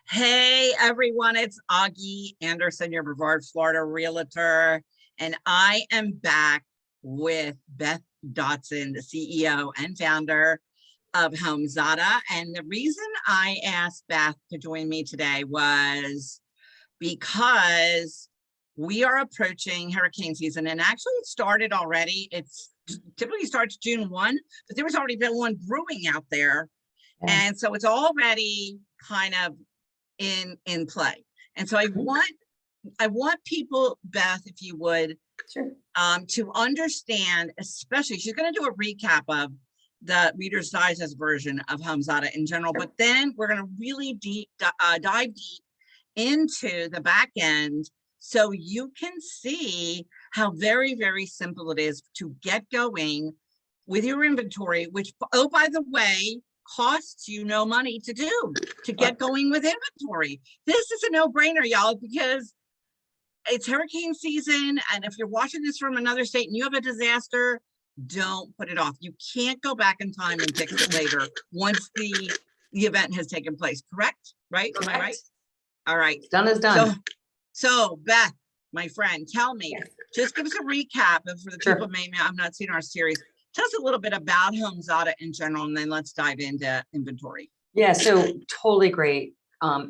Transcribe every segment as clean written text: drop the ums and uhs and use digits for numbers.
Hey everyone, it's Augie Anderson, your Brevard, Florida realtor, and I am back with Beth Dodson, the CEO and founder of HomeZada. And the reason I asked Beth to join me today was because we are approaching hurricane season, and actually it started already. It's typically starts June 1, but there was already been one brewing out there. Yeah. And so it's already kind of in play. And so I want people, Beth, if you would, Sure. to understand, especially she's going to do a recap of the Reader's Digest version of HomeZada in general, but then we're going to really dive deep into the back end so you can see how very, very simple it is to get going with your inventory, which, oh, by the way, costs you no money to do, to get going with inventory. This is a no-brainer, y'all, because it's hurricane season, and if you're watching this from another state and you have a disaster, don't put it off. You can't go back in time and fix it later once the event has taken place. Correct? Right? Am I right? All right. Done is done. So Beth, my friend, tell me, Yes. just give us a recap of, for the Sure. people maybe I've not seen our series. Tell us a little bit about HomeZada in general, and then let's dive into inventory. Yeah, so totally great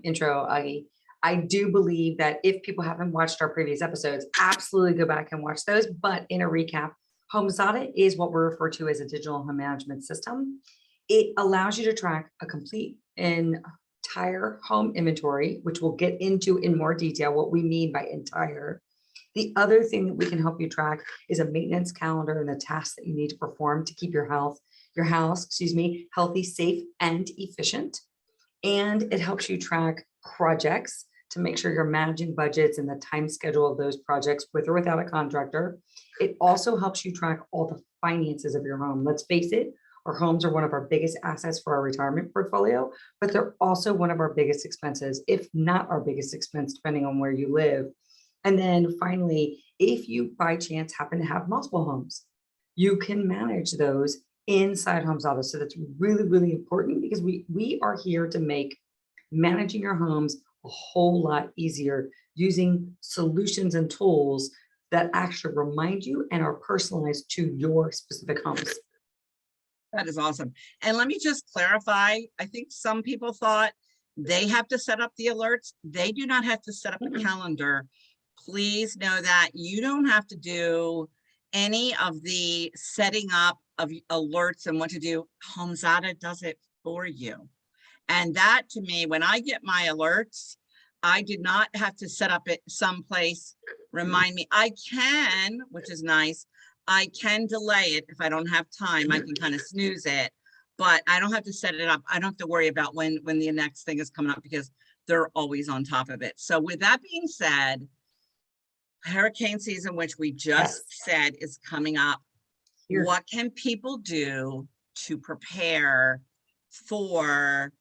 intro, Augie. I do believe that if people haven't watched our previous episodes, absolutely go back and watch those. But in a recap, HomeZada is what we refer to as a digital home management system. It allows you to track a complete entire home inventory, which we'll get into in more detail what we mean by entire. The other thing that we can help you track is a maintenance calendar and the tasks that you need to perform to keep your house, healthy, safe, and efficient. And it helps you track projects to make sure you're managing budgets and the time schedule of those projects with or without a contractor. It also helps you track all the finances of your home. Let's face it, our homes are one of our biggest assets for our retirement portfolio, but they're also one of our biggest expenses, if not our biggest expense, depending on where you live. And then finally, if you by chance happen to have multiple homes, you can manage those inside HomeZada. So that's really, really important because we are here to make managing your homes a whole lot easier using solutions and tools that actually remind you and are personalized to your specific homes. That is awesome. And let me just clarify, I think some people thought they have to set up the alerts. They do not have to set up a calendar. Please know that you don't have to do any of the setting up of alerts and what to do. HomeZada does it for you. And that, to me, when I get my alerts, I did not have to set up it someplace, remind me. I can, which is nice, I can delay it if I don't have time. I can kind of snooze it, but I don't have to set it up. I don't have to worry about when the next thing is coming up because they're always on top of it. So with that being said, hurricane season, which we just said is coming up. Here. What can people do to prepare for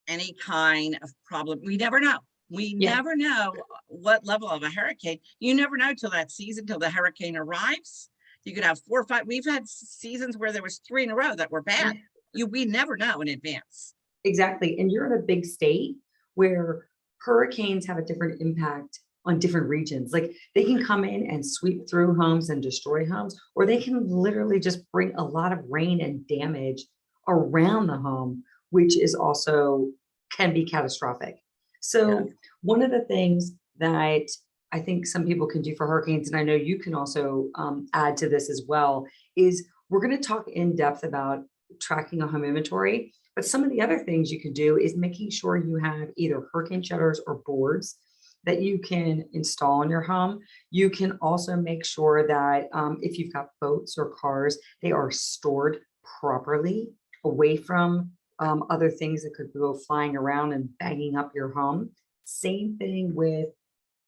any kind of problem? We never know. We never know what level of a hurricane. You never know till that season, till the hurricane arrives. You could have 4 or 5. We've had seasons where there was 3 in a row that were bad. We never know in advance. Exactly. And you're in a big state where hurricanes have a different impact on different regions. Like they can come in and sweep through homes and destroy homes, or they can literally just bring a lot of rain and damage around the home, which is also can be catastrophic. So one of the things that I think some people can do for hurricanes, and I know you can also add to this as well, is we're going to talk in depth about tracking a home inventory. But some of the other things you can do is making sure you have either hurricane shutters or boards that you can install in your home. You can also make sure that if you've got boats or cars, they are stored properly away from other things that could go flying around and banging up your home. Same thing with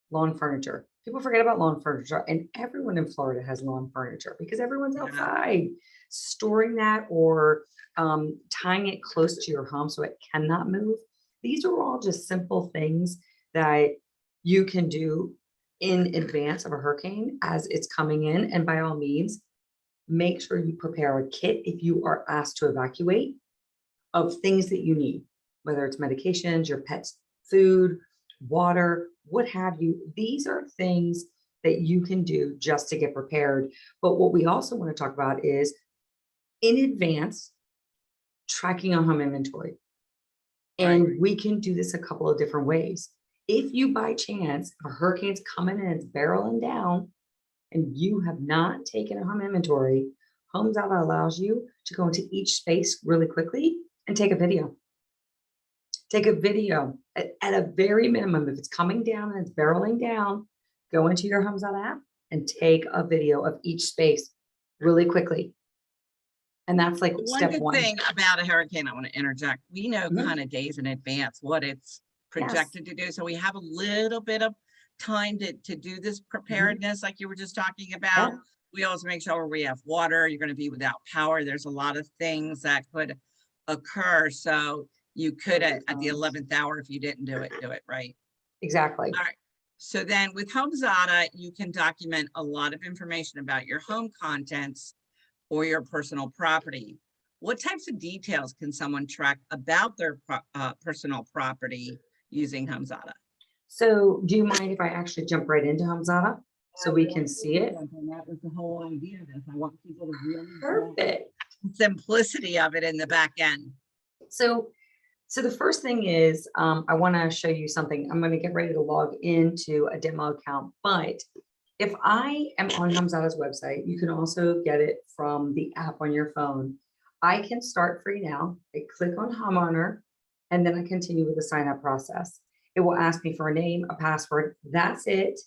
lawn furniture. People forget about lawn furniture, and everyone in Florida has lawn furniture because everyone's outside. Storing that or tying it close to your home so it cannot move. These are all just simple things that you can do in advance of a hurricane as it's coming in. And by all means, make sure you prepare a kit if you are asked to evacuate of things that you need. whether it's medications, your pet's food, water, what have you. These are things that you can do just to get prepared. But what we also want to talk about is in advance, tracking a home inventory. And we can do this a couple of different ways. If you by chance, a hurricane's coming and it's barreling down and you have not taken a home inventory, HomeZada allows you to go into each space really quickly and take a video. Take a video at a very minimum. If it's coming down and it's barreling down, go into your HomeZada app and take a video of each space really quickly. And that's like One step good one. thing about a hurricane, I want to interject, we know Mhm. kind of days in advance what it's projected to do. So we have a little bit of time to do this preparedness, like you were just talking about. Yeah. We always make sure we have water. You're going to be without power. There's a lot of things that could occur. So you could at the 11th hour, if you didn't do it right. Exactly. All right. So then with HomeZada, you can document a lot of information about your home contents or your personal property. What types of details can someone track about their personal property using HomeZada? So do you mind if I actually jump right into HomeZada so we can see it? That was the whole idea of this. I want people to really Perfect. the simplicity of it in the back end. So the first thing is, I want to show you something. I'm going to get ready to log into a demo account, but if I am on HomeZada's website, you can also get it from the app on your phone. I can start free now. I click on homeowner, and then I continue with the sign up process. It will ask me for a name, a password. That's it.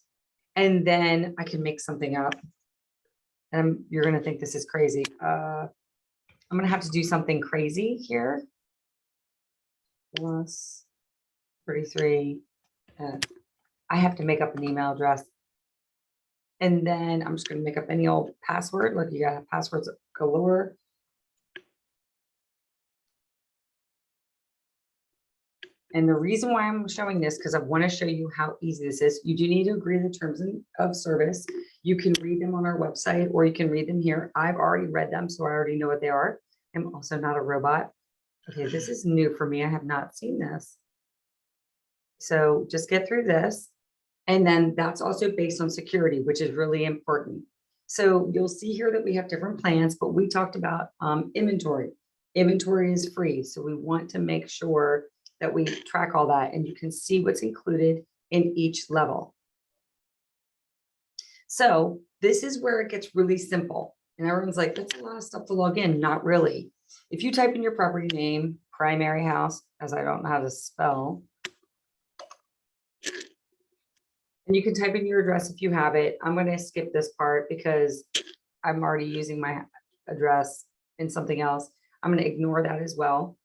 And then I can make something up. And you're going to think this is crazy. I'm going to have to do something crazy here. Plus 33. I have to make up an email address. And then I'm just going to make up any old password. Look, you got passwords galore. And the reason why I'm showing this, because I want to show you how easy this is. You do need to agree to the terms of service. You can read them on our website or you can read them here. I've already read them, so I already know what they are. I'm also not a robot. Okay, this is new for me. I have not seen this. So just get through this. And then that's also based on security, which is really important. So you'll see here that we have different plans, but we talked about inventory. Inventory is free. So we want to make sure that we track all that and you can see what's included in each level. So this is where it gets really simple. And everyone's like, that's a lot of stuff to log in. Not really. If you type in your property name, primary house, as I don't know how to spell, and you can type in your address if you have it. I'm going to skip this part because I'm already using my address in something else. I'm going to ignore that as well.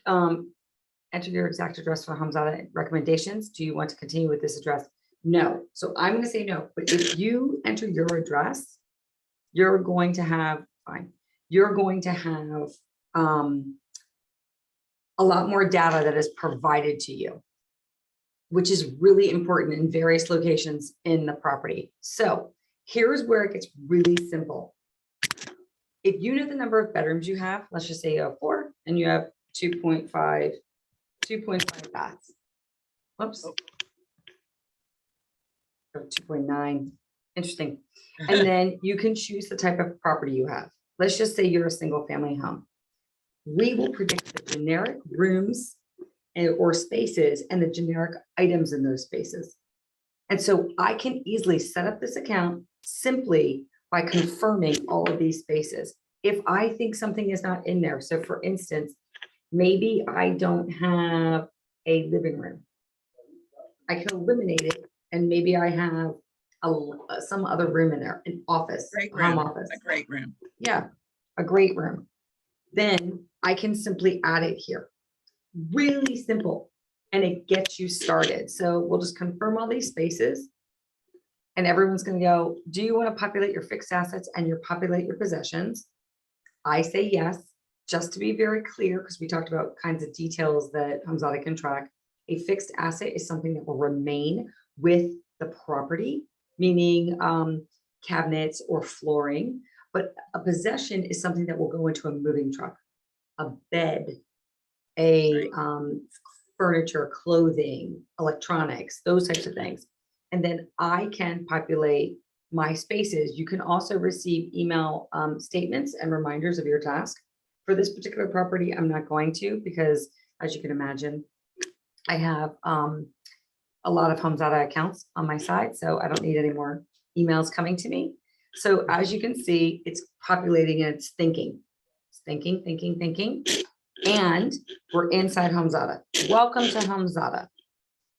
Enter your exact address for HomeZada recommendations. Do you want to continue with this address? No. So I'm going to say no. But if you enter your address, you're going to have, fine, you're going to have a lot more data that is provided to you, which is really important in various locations in the property. So here's where it gets really simple. If you know the number of bedrooms you have, let's just say you have 4 and you have 2.5 baths. Whoops. 2.9. Interesting. And then you can choose the type of property you have. Let's just say you're a single family home. We will predict the generic rooms or spaces and the generic items in those spaces. And so I can easily set up this account simply by confirming all of these spaces. If I think something is not in there, so for instance, maybe I don't have a living room, I can eliminate it and maybe I have some other room in there, an office, home office. A great room. Yeah, a great room. Then I can simply add it here. Really simple, and it gets you started. So we'll just confirm all these spaces and everyone's going to go, do you want to populate your fixed assets and populate your possessions? I say yes, just to be very clear, because we talked about kinds of details that HomeZada can track. A fixed asset is something that will remain with the property, meaning cabinets or flooring, but a possession is something that will go into a moving truck, a bed, a furniture, clothing, electronics, those types of things. And then I can populate my spaces. You can also receive email statements and reminders of your task. For this particular property, I'm not going to, because as you can imagine, I have a lot of HomeZada accounts on my side, so I don't need any more emails coming to me. So as you can see, it's populating and it's thinking. It's thinking, thinking, thinking. And we're inside HomeZada. Welcome to HomeZada.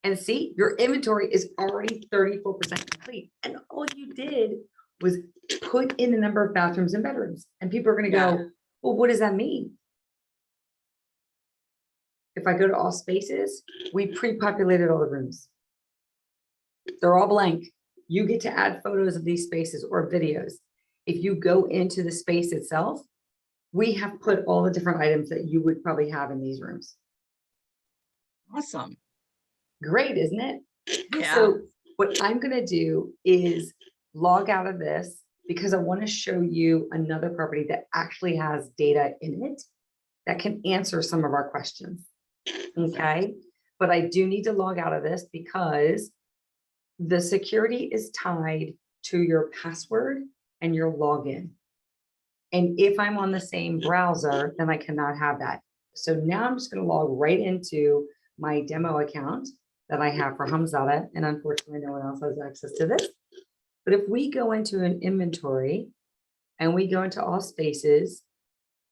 And see, your inventory is already 34% complete. And all you did was put in the number of bathrooms and bedrooms. And people are going to go, well, what does that mean? If I go to all spaces, we pre-populated all the rooms. They're all blank. You get to add photos of these spaces or videos. If you go into the space itself, we have put all the different items that you would probably have in these rooms. Awesome. Great, isn't it? Yeah. So what I'm going to do is log out of this because I want to show you another property that actually has data in it that can answer some of our questions. Okay. But I do need to log out of this because the security is tied to your password and your login. And if I'm on the same browser, then I cannot have that. So now I'm just going to log right into my demo account that I have for HomeZada. And unfortunately, no one else has access to this. But if we go into an inventory and we go into all spaces,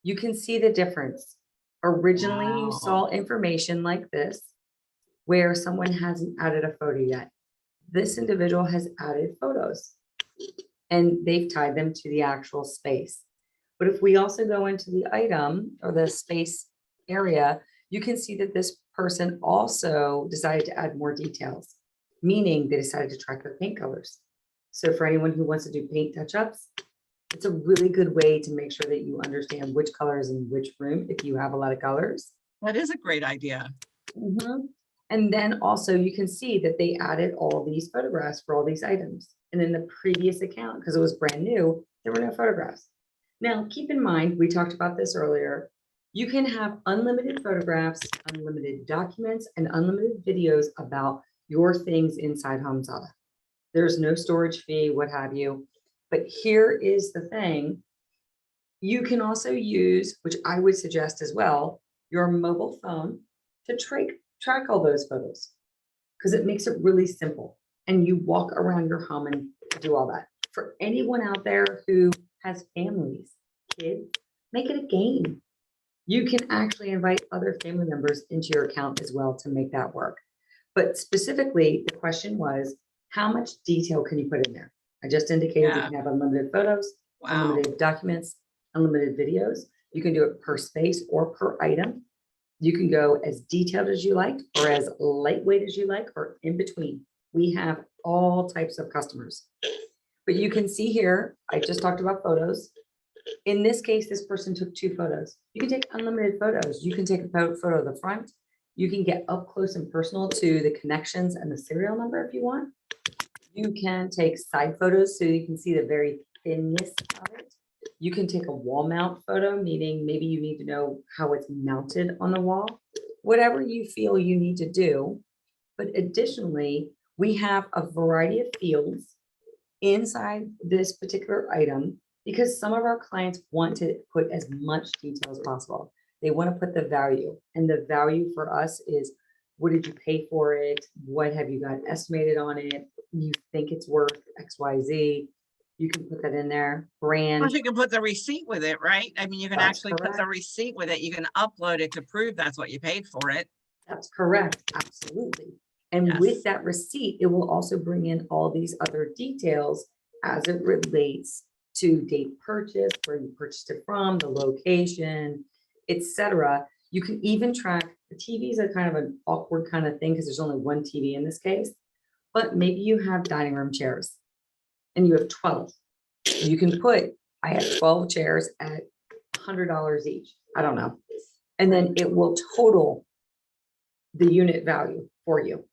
you can see the difference. Originally, you saw information like this, where someone hasn't added a photo yet. This individual has added photos and they've tied them to the actual space. But if we also go into the item or the space area, you can see that this person also decided to add more details, meaning they decided to track their paint colors. So for anyone who wants to do paint touch-ups, it's a really good way to make sure that you understand which colors in which room if you have a lot of colors. That is a great idea. And then also you can see that they added all these photographs for all these items. And in the previous account, because it was brand new, there were no photographs. Now, keep in mind, we talked about this earlier. You can have unlimited photographs, unlimited documents, and unlimited videos about your things inside HomeZada. There's no storage fee, what have you. But here is the thing. You can also use, which I would suggest as well, your mobile phone to track all those photos because it makes it really simple. And you walk around your home and do all that. For anyone out there who has families, kids, make it a game. You can actually invite other family members into your account as well to make that work. But specifically, the question was, how much detail can you put in there? I just indicated you can have unlimited photos, unlimited documents, unlimited videos. You can do it per space or per item. You can go as detailed as you like or as lightweight as you like or in between. We have all types of customers. But you can see here, I just talked about photos. In this case, this person took 2 photos. You can take unlimited photos. You can take a photo of the front. You can get up close and personal to the connections and the serial number if you want. You can take side photos so you can see the very thinness of it. You can take a wall mount photo, meaning maybe you need to know how it's mounted on the wall. Whatever you feel you need to do. But additionally, we have a variety of fields inside this particular item because some of our clients want to put as much detail as possible. They want to put the value, and the value for us is, what did you pay for it? What have you got estimated on it? You think it's worth XYZ. You can put that in there. Brand. Plus you can put the receipt with it, right? I mean, you can That's actually put the correct. receipt with it. You can upload it to prove that's what you paid for it. That's correct. Absolutely. And Yes. with that receipt, it will also bring in all these other details as it relates to date purchase, where you purchased it from, the location, etc. You can even track the TVs are kind of an awkward kind of thing because there's only one TV in this case, but maybe you have dining room chairs and you have 12. You can put, I have 12 chairs at $100 each. I don't know. And then it will total the unit value for you.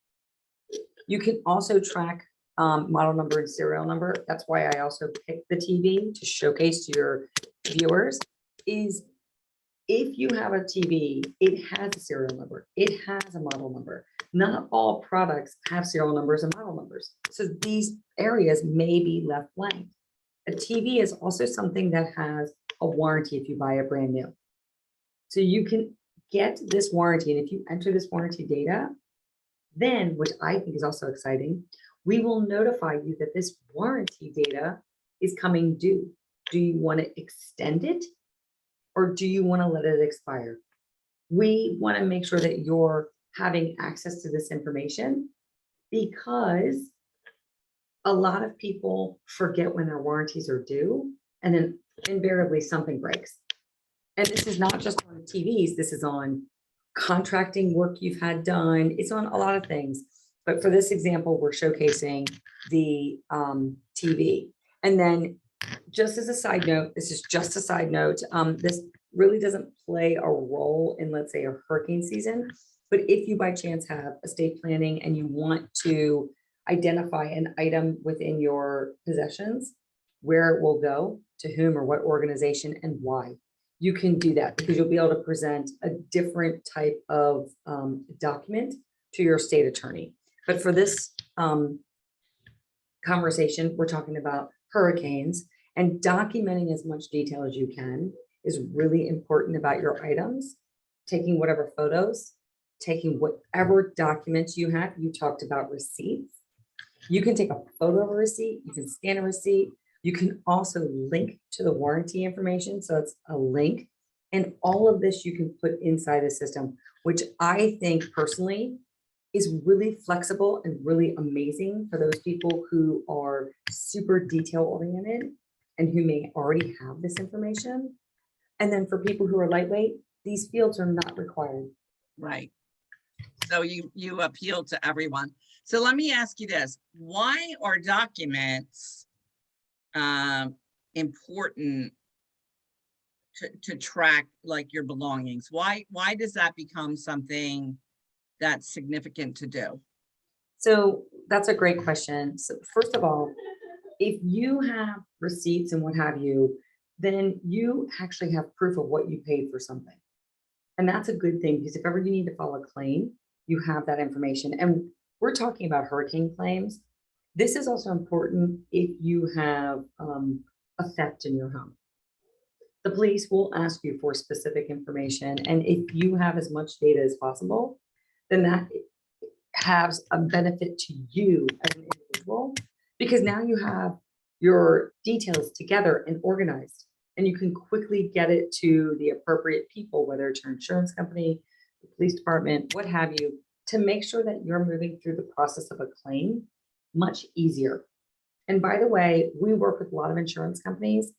You can also track model number and serial number. That's why I also picked the TV to showcase to your viewers is if you have a TV, it has a serial number, it has a model number. Not all products have serial numbers and model numbers. So these areas may be left blank. A TV is also something that has a warranty if you buy it brand new. So you can get this warranty, and if you enter this warranty data, then, which I think is also exciting, we will notify you that this warranty data is coming due. Do you want to extend it, or do you want to let it expire? We want to make sure that you're having access to this information, because a lot of people forget when their warranties are due, and then invariably something breaks. And this is not just on TVs, this is on contracting work you've had done. It's on a lot of things. But for this example, we're showcasing the TV. And then just as a side note, this is just a side note, this really doesn't play a role in, let's say, a hurricane season. But if you by chance have estate planning and you want to identify an item within your possessions, where it will go, to whom or what organization, and why, you can do that, because you'll be able to present a different type of document to your state attorney. But for this conversation, we're talking about hurricanes, and documenting as much detail as you can is really important about your items. Taking whatever photos, taking whatever documents you have. You talked about receipts. You can take a photo of a receipt, you can scan a receipt, you can also link to the warranty information. So it's a link, and all of this you can put inside the system, which I think personally is really flexible and really amazing for those people who are super detail oriented and who may already have this information. And then for people who are lightweight, these fields are not required. Right. So you appeal to everyone. So let me ask you this: why are documents important to track, like your belongings? Why does that become something that's significant to do? So that's a great question. So first of all, if you have receipts and what have you, then you actually have proof of what you paid for something. And that's a good thing, because if ever you need to file a claim, you have that information. And we're talking about hurricane claims. This is also important if you have a theft in your home. The police will ask you for specific information. And if you have as much data as possible, then that has a benefit to you as an individual, because now you have your details together and organized, and you can quickly get it to the appropriate people, whether it's your insurance company, the police department, what have you, to make sure that you're moving through the process of a claim much easier. And by the way, we work with a lot of insurance companies.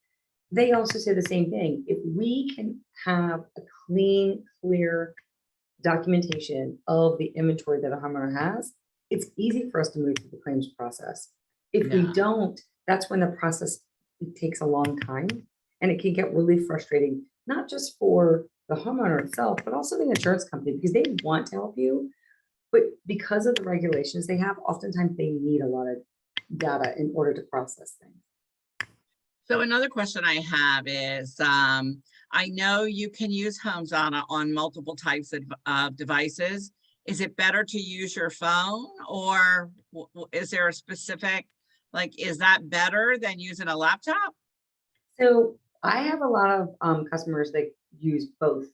They also say the same thing. If we can have a clean, clear documentation of the inventory that a homeowner has, it's easy for us to move through the claims process. If we don't, that's when the process, it takes a long time, and it can get really frustrating, not just for the homeowner itself, but also the insurance company, because they want to help you, but because of the regulations they have, oftentimes they need a lot of data in order to process things. So another question I have is, I know you can use HomeZada on multiple types of devices. Is it better to use your phone, or is there a specific, like, is that better than using a laptop? So I have a lot of customers that use both.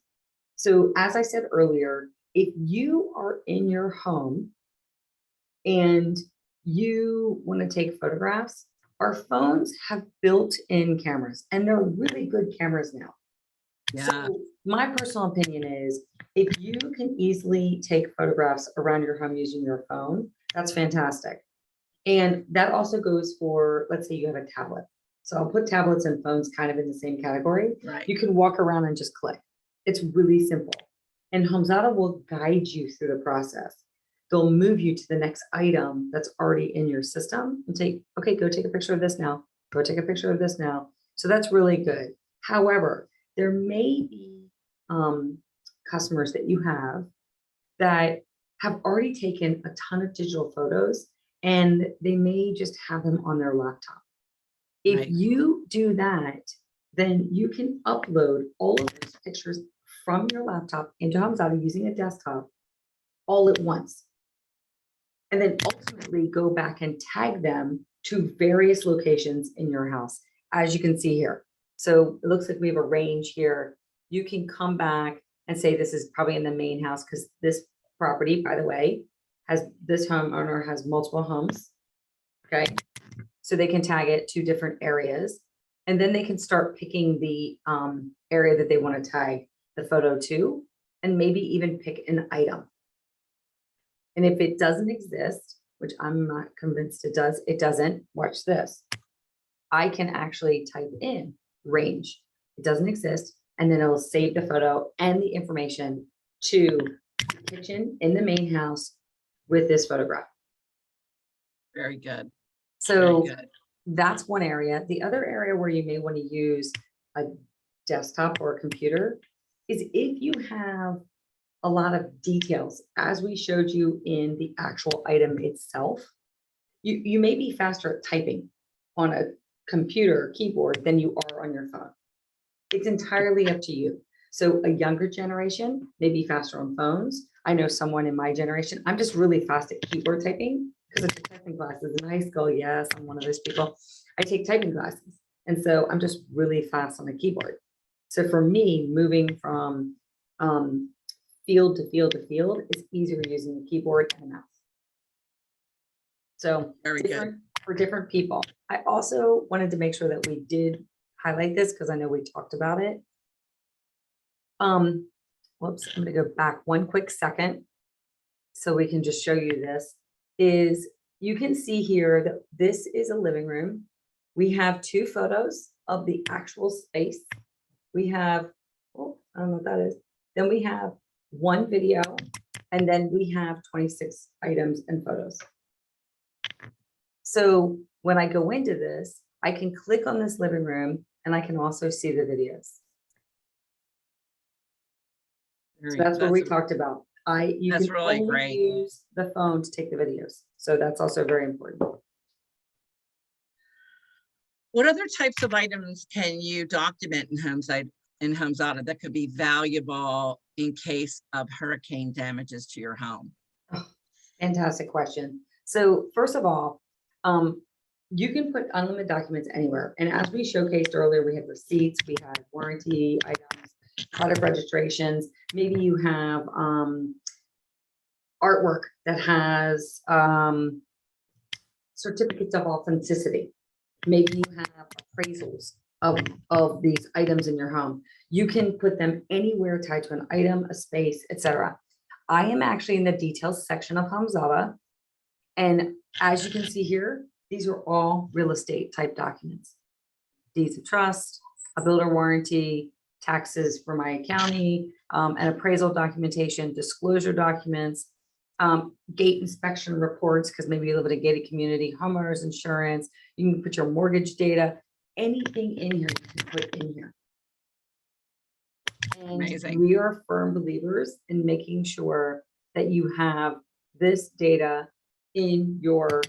So as I said earlier, if you are in your home and you want to take photographs, our phones have built-in cameras, and they're really good cameras now. Yeah. So my personal opinion is, if you can easily take photographs around your home using your phone, that's fantastic. And that also goes for, let's say you have a tablet. So I'll put tablets and phones kind of in the same category. Right. You can walk around and just click. It's really simple. And HomeZada will guide you through the process. They'll move you to the next item that's already in your system and say, okay, go take a picture of this now. Go take a picture of this now. So that's really good. However, there may be customers that you have that have already taken a ton of digital photos, and they may just have them on their laptop. If Right. you do that, then you can upload all of those pictures from your laptop into HomeZada using a desktop all at once. And then ultimately go back and tag them to various locations in your house, as you can see here. So it looks like we have a range here. You can come back and say this is probably in the main house, because this property, by the way, this homeowner has multiple homes. Okay, so they can tag it to different areas, and then they can start picking the area that they want to tag the photo to, and maybe even pick an item. And if it doesn't exist, which I'm not convinced it does, it doesn't, watch this. I can actually type in range. It doesn't exist. And then it'll save the photo and the information to kitchen in the main house with this photograph. Very good. So Very good. that's one area. The other area where you may want to use a desktop or a computer is if you have a lot of details, as we showed you in the actual item itself. You may be faster at typing on a computer keyboard than you are on your phone. It's entirely up to you. So a younger generation may be faster on phones. I know someone in my generation, I'm just really fast at keyboard typing because I took typing classes in high school. Yes, I'm one of those people. I take typing classes. And so I'm just really fast on the keyboard. So for me, moving from field to field to field is easier using the keyboard and a mouse. So Very good. For different people. I also wanted to make sure that we did highlight this because I know we talked about it. Whoops, I'm going to go back one quick second so we can just show you this. Is you can see here that this is a living room. We have 2 photos of the actual space. We have, oh, I don't know what that is. Then we have 1 video, and then we have 26 items and photos. So when I go into this, I can click on this living room and I can also see the videos. So that's what we talked about. You That's can really only great. use the phone to take the videos. So that's also very important. What other types of items can you document in HomeZada that could be valuable in case of hurricane damages to your home? Oh, fantastic question. So first of all, you can put unlimited documents anywhere. And as we showcased earlier, we had receipts, we had warranty items, product registrations. Maybe you have artwork that has certificates of authenticity. Maybe you have appraisals of these items in your home. You can put them anywhere tied to an item, a space, etc. I am actually in the details section of HomeZada. And as you can see here, these are all real estate type documents. Deeds of trust, a builder warranty, taxes for my county, an appraisal documentation, disclosure documents, gate inspection reports, because maybe you live in a gated community, homeowners insurance, you can put your mortgage data, anything in here you can put in here. And Amazing. we are firm believers in making sure that you have this data in your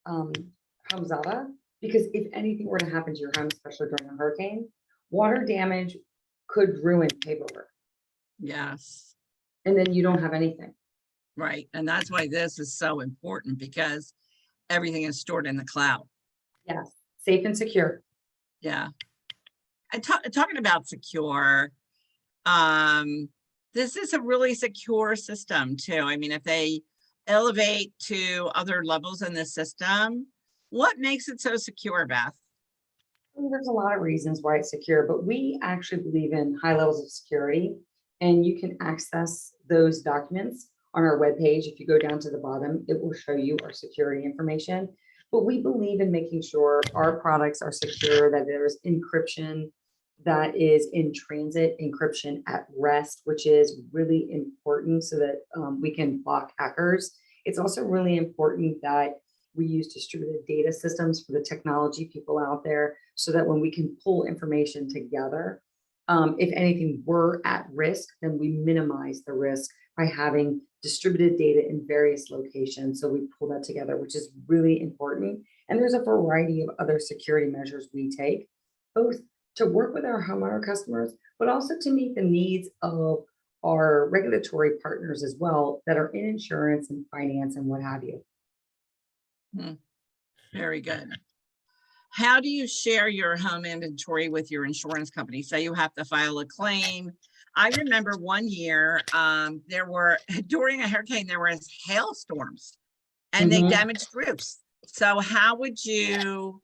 HomeZada, because if anything were to happen to your home, especially during a hurricane, water damage could ruin paperwork. Yes. And then you don't have anything. Right. And that's why this is so important, because everything is stored in the cloud. Yes, safe and secure. Yeah. And talking about secure, this is a really secure system too. I mean, if they elevate to other levels in the system, what makes it so secure, Beth? There's a lot of reasons why it's secure, but we actually believe in high levels of security, and you can access those documents on our webpage. If you go down to the bottom, it will show you our security information. But we believe in making sure our products are secure, that there's encryption that is in transit, encryption at rest, which is really important so that we can block hackers. It's also really important that we use distributed data systems for the technology people out there, so that when we can pull information together, if anything were at risk, then we minimize the risk by having distributed data in various locations. So we pull that together, which is really important. And there's a variety of other security measures we take, both to work with our homeowner customers, but also to meet the needs of our regulatory partners as well that are in insurance and finance and what have you. Very good. How do you share your home inventory with your insurance company? Say you have to file a claim. I remember one year, there were, during a hurricane, there was hailstorms and they Mhm. damaged roofs. So how would you,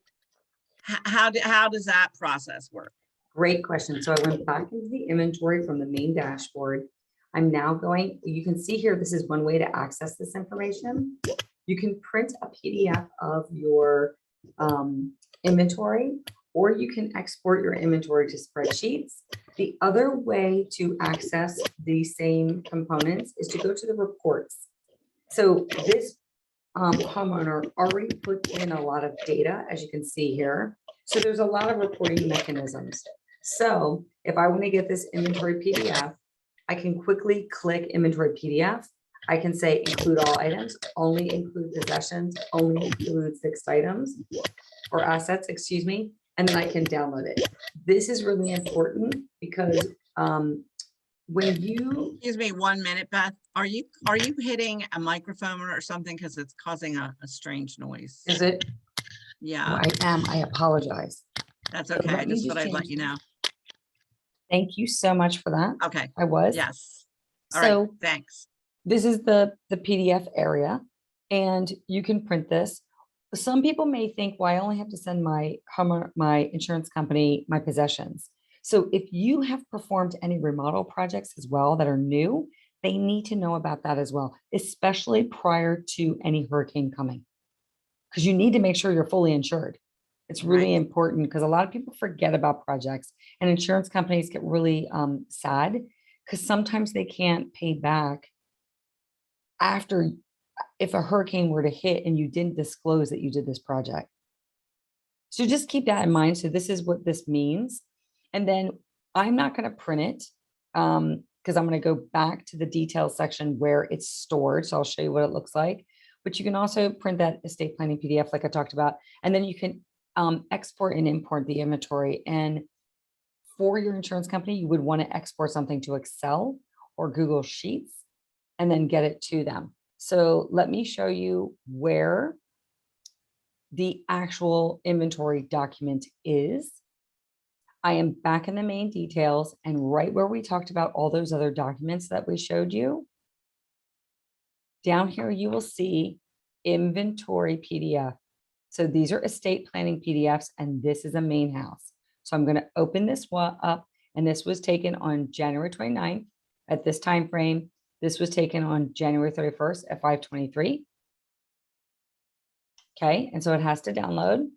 how does that process work? Great question. So I went back into the inventory from the main dashboard. I'm now going, you can see here, this is one way to access this information. You can print a PDF of your inventory, or you can export your inventory to spreadsheets. The other way to access the same components is to go to the reports. So this homeowner already put in a lot of data, as you can see here. So there's a lot of reporting mechanisms. So if I want to get this inventory PDF, I can quickly click inventory PDF. I can say include all items, only include possessions, only include fixed items or assets, excuse me, and then I can download it. This is really important because when you, Excuse me 1 minute, Beth. Are you hitting a microphone or something? Because it's causing a strange noise. is it? Yeah, I apologize. that's So okay. I let me just just thought I'd let change you know. Thank you so much for that. Okay. I was. Yes. All right. So Thanks. this is the PDF area, and you can print this. Some people may think, well, I only have to send my insurance company my possessions. So if you have performed any remodel projects as well that are new, they need to know about that as well, especially prior to any hurricane coming, because you need to make sure you're fully insured. It's really Right. important because a lot of people forget about projects, and insurance companies get really sad because sometimes they can't pay back after, if a hurricane were to hit and you didn't disclose that you did this project. So just keep that in mind. So this is what this means. And then I'm not going to print it because I'm going to go back to the details section where it's stored. So I'll show you what it looks like. But you can also print that estate planning PDF like I talked about. And then you can export and import the inventory. And for your insurance company, you would want to export something to Excel or Google Sheets and then get it to them. So let me show you where the actual inventory document is. I am back in the main details, and right where we talked about all those other documents that we showed you, down here you will see inventory PDF. So these are estate planning PDFs, and this is a main house. So I'm going to open this one up, and this was taken on January 29th at this time frame. This was taken on January 31st at 5:23. Okay, and so it has to download.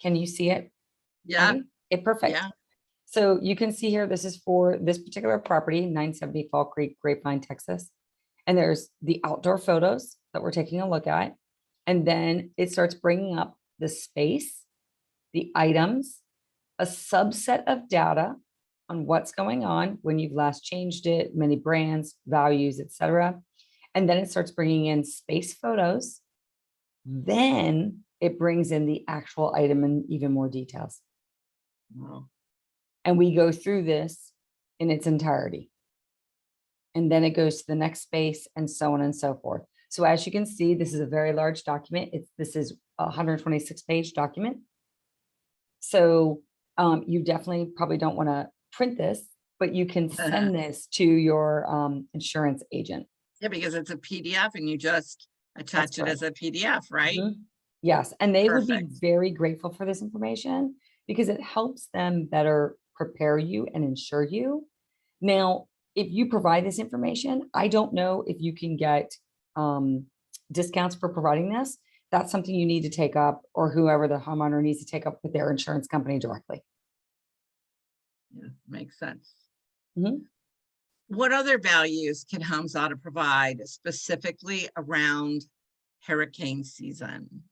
Can you see it? Yeah. Okay, perfect. Yeah. So you can see here, this is for this particular property, 970 Fall Creek, Grapevine, Texas. And there's the outdoor photos that we're taking a look at. And then it starts bringing up the space, the items, a subset of data on what's going on when you've last changed it, many brands, values, etc. And then it starts bringing in space photos. Then it brings in the actual item and even more details. Wow. And we go through this in its entirety. And then it goes to the next space and so on and so forth. So as you can see, this is a very large document. This is a 126-page document. So you definitely probably don't want to print this, but you can send this to your insurance agent. Yeah, because it's a PDF and you just attach it as a PDF, right? Mhm. Yes, and they would be Perfect. very grateful for this information because it helps them better prepare you and insure you. Now, if you provide this information, I don't know if you can get discounts for providing this. That's something you need to take up, or whoever the homeowner needs to take up with their insurance company directly. Yeah, makes sense. Mhm. What other values can HomeZada provide specifically around hurricane season?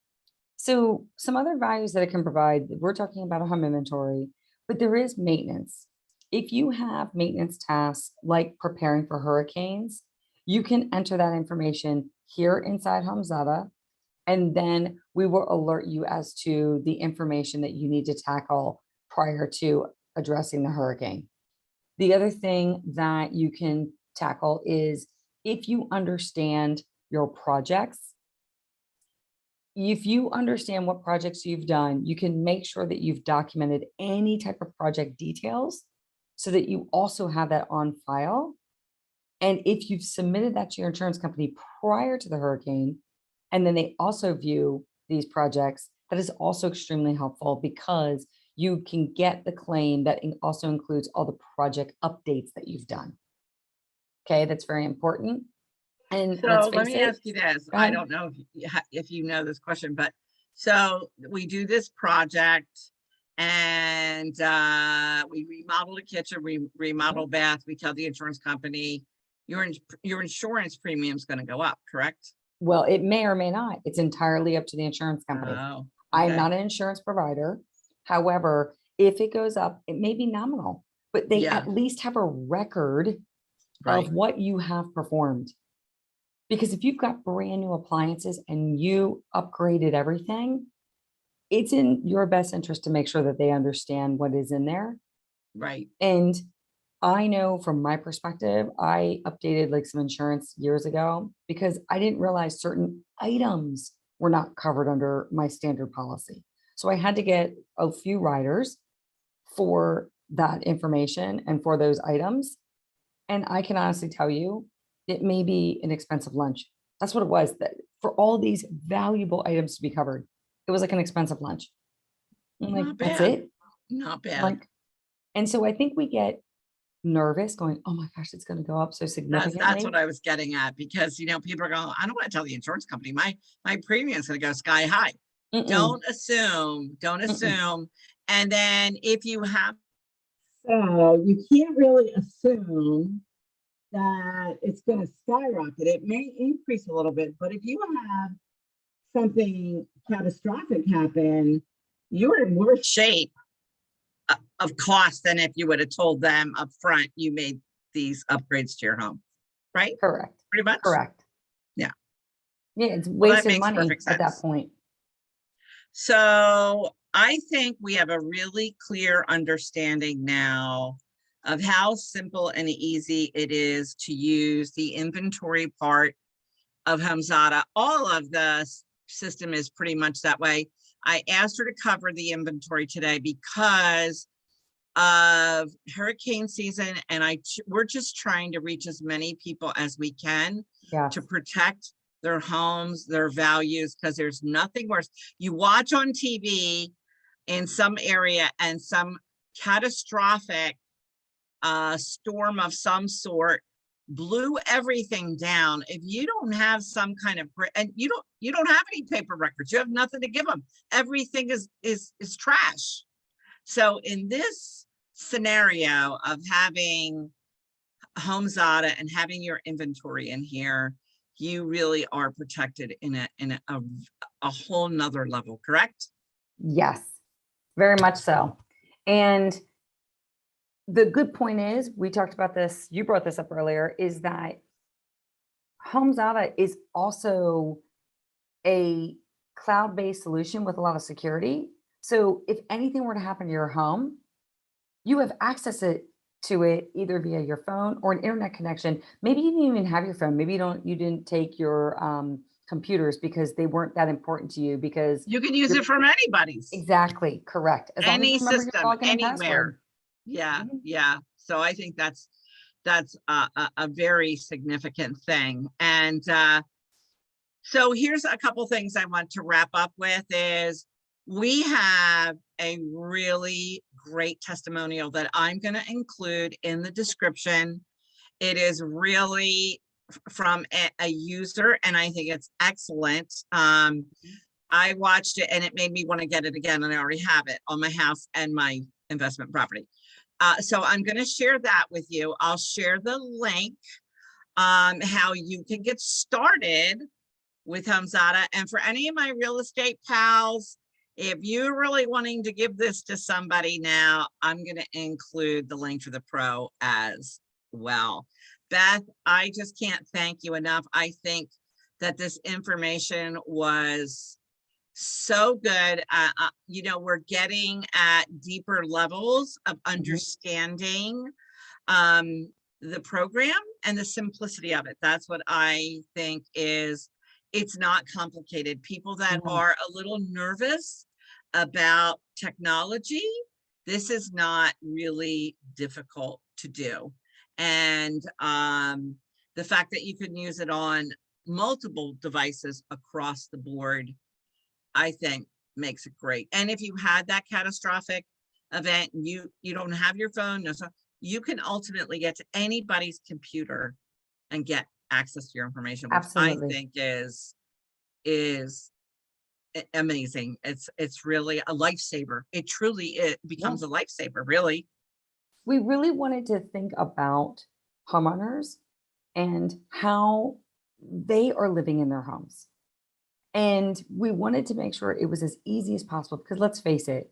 So some other values that it can provide, we're talking about a home inventory, but there is maintenance. If you have maintenance tasks like preparing for hurricanes, you can enter that information here inside HomeZada, and then we will alert you as to the information that you need to tackle prior to addressing the hurricane. The other thing that you can tackle is if you understand your projects, if you understand what projects you've done, you can make sure that you've documented any type of project details so that you also have that on file. And if you've submitted that to your insurance company prior to the hurricane, and then they also view these projects, that is also extremely helpful because you can get the claim that also includes all the project updates that you've done. Okay, that's very important. And let's So let face me it. ask you this. Go I ahead. don't know if you know this question, but so we do this project and we remodel the kitchen, we remodel bath, we tell the insurance company, your insurance premium is going to go up, correct? Well, it may or may not. It's entirely up to the insurance company. Oh, I'm okay. not an insurance provider. However, if it goes up, it may be nominal, but they Yeah, at least have a record right, of what you have performed. Because if you've got brand new appliances and you upgraded everything, it's in your best interest to make sure that they understand what is in there. right. And I know from my perspective, I updated like some insurance years ago because I didn't realize certain items were not covered under my standard policy. So I had to get a few riders for that information and for those items. And I can honestly tell you, it may be an expensive lunch. That's what it was. That for all these valuable items to be covered, it was like an expensive lunch. I'm like, Not that's bad, it. not bad. Like, and so I think we get nervous going, oh my gosh, it's going to go up so That's significantly. what I was getting at because people are going, I don't want to tell the insurance company my premium's going to go sky high. Mm-mm, Don't assume, don't mm-mm. assume. And then if you have, so you can't really assume that it's going to skyrocket. It may increase a little bit, but if you have something catastrophic happen, you're in worse shape of cost than if you would have told them up front you made these upgrades to your home, right? Correct. Pretty much. Correct. Yeah. Yeah, it's Well, that wasted makes money perfect at that sense. point. So I think we have a really clear understanding now of how simple and easy it is to use the inventory part of HomeZada. All of the system is pretty much that way. I asked her to cover the inventory today because of hurricane season, and we're just trying to reach as many people as we can Yes. to protect their homes, their values, because there's nothing worse. You watch on TV in some area and some catastrophic storm of some sort blew everything down. If you don't have some kind of, and you don't have any paper records, you have nothing to give them. Everything is trash. So in this scenario of having HomeZada and having your inventory in here, you really are protected in a whole nother level, correct? Yes, very much so. And the good point is, we talked about this, you brought this up earlier, is that HomeZada is also a cloud-based solution with a lot of security. So if anything were to happen to your home, you have access to it either via your phone or an internet connection. Maybe you didn't even have your phone. Maybe you didn't take your computers because they weren't that important to you because You can use you're it from anybody's, exactly correct. As long as you any remember your system, login and password. anywhere. Yeah, Mhm. yeah. So I think that's a very significant thing. And so here's a couple things I want to wrap up with is we have a really great testimonial that I'm going to include in the description. It is really from a user, and I think it's excellent. I watched it and it made me want to get it again, and I already have it on my house and my investment property. So I'm going to share that with you. I'll share the link, how you can get started with HomeZada. And for any of my real estate pals, if you're really wanting to give this to somebody now, I'm going to include the link for the pro as well. Beth, I just can't thank you enough. I think that this information was So good. You know, we're getting at deeper levels of understanding the program and the simplicity of it. That's what I think is, it's not complicated. People that No. are a little nervous about technology, this is not really difficult to do. And the fact that you can use it on multiple devices across the board, I think makes it great. And if you had that catastrophic event, you don't have your phone, no, so you can ultimately get to anybody's computer and get access to your information, which I Absolutely. think is amazing. It's really a lifesaver. It truly, it becomes a lifesaver, really. We really wanted to think about homeowners and how they are living in their homes. And we wanted to make sure it was as easy as possible because let's face it,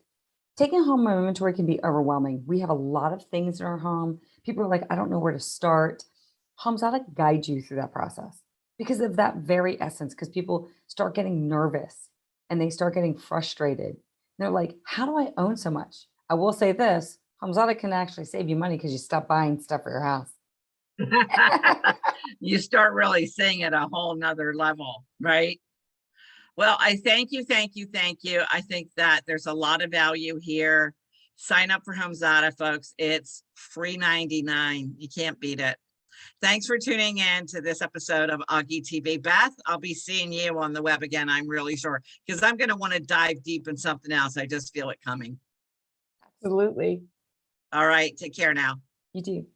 taking home inventory can be overwhelming. We have a lot of things in our home. People are like, I don't know where to start. HomeZada guides you through that process because of that very essence, because people start getting nervous and they start getting frustrated. They're like, how do I own so much? I will say this, HomeZada can actually save you money because you stop buying stuff for your house. You start really seeing it a whole nother level, right? Well, I thank you, thank you, thank you. I think that there's a lot of value here. Sign up for HomeZada, folks. It's free 99. You can't beat it. Thanks for tuning in to this episode of Augie TV. Beth, I'll be seeing you on the web again, I'm really sure, because I'm going to want to dive deep in something else. I just feel it coming. Absolutely. All right, take care now. You do.